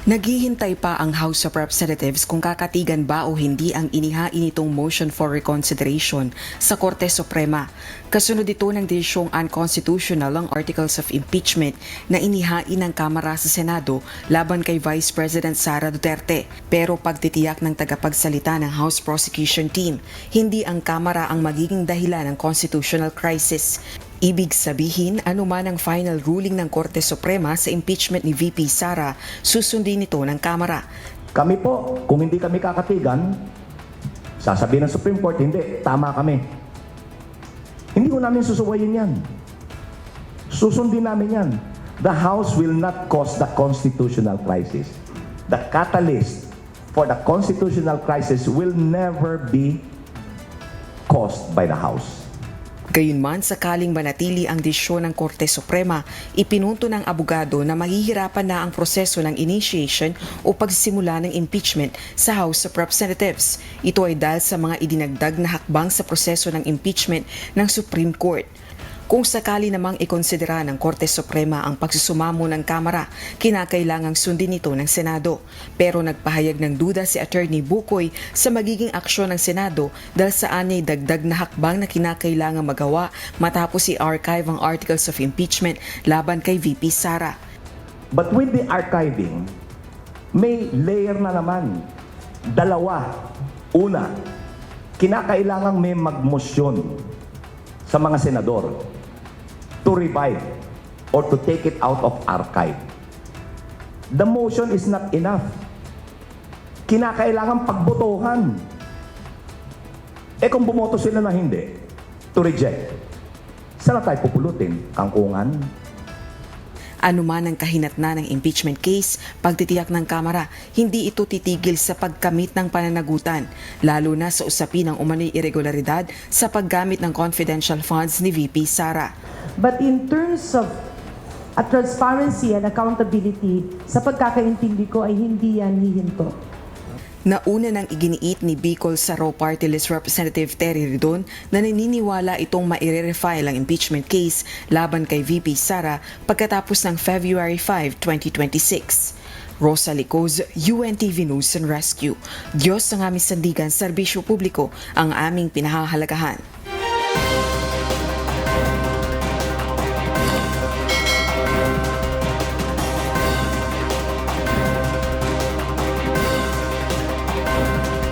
Naghihintay pa ang House of Representatives kung kakatigan ba o hindi ang inihain nitong motion for reconsideration sa Korte Suprema. Kasunod ito ng desisyong unconstitutional ang Articles of Impeachment na inihain ng Kamara sa Senado laban kay Vice President Sara Duterte. Pero pagtitiyak ng tagapagsalita ng House Prosecution Team, hindi ang Kamara ang magiging dahilan ng constitutional crisis. Ibig sabihin, anuman ang final ruling ng Korte Suprema sa impeachment ni VP Sara, susundin ito ng Kamara. Kami po, kung hindi kami kakatigan, sasabihin ng Supreme Court, hindi, tama kami. Hindi ko namin susuwayin yan. Susundin namin yan. The House will not cause the constitutional crisis. The catalyst for the constitutional crisis will never be caused by the House. Gayunman, sakaling manatili ang desisyon ng Korte Suprema, ipinunto ng abogado na mahihirapan na ang proseso ng initiation o pagsisimula ng impeachment sa House of Representatives. Ito ay dahil sa mga idinagdag na hakbang sa proseso ng impeachment ng Supreme Court. Kung sakali namang ikonsidera ng Korte Suprema ang pagsusumamo ng Kamara, kinakailangang sundin ito ng Senado. Pero nagpahayag ng duda si Attorney Bukoy sa magiging aksyon ng Senado dahil saan niya'y dagdag na hakbang na kinakailangang magawa matapos i-archive ang Articles of Impeachment laban kay VP Sara. But with the archiving, may layer na naman. Dalawa. Una, kinakailangang may magmosyon sa mga senador to revive or to take it out of archive. The motion is not enough. Kinakailangan pagbotohan. Kung bumoto sila na hindi, to reject, saan na tayo pupulutin? Kangkungan? Anuman ang kahinatnan ng impeachment case, pagtitiyak ng Kamara, hindi ito titigil sa pagkamit ng pananagutan, lalo na sa usapin ng umano'y irregularidad sa paggamit ng confidential funds ni VP Sara. But in terms of transparency and accountability, sa pagkakaintindi ko ay hindi yan hihinto. Nauna nang iginiit ni Bicol Saro Party List Representative Terry Ridon na naniniwala itong maire-refile ang impeachment case laban kay VP Sara pagkatapos ng February 5, 2026. Rosa Licoz, UNTV News and Rescue. Diyos ang aming sandigan, serbisyo publiko ang aming pinahahalagahan.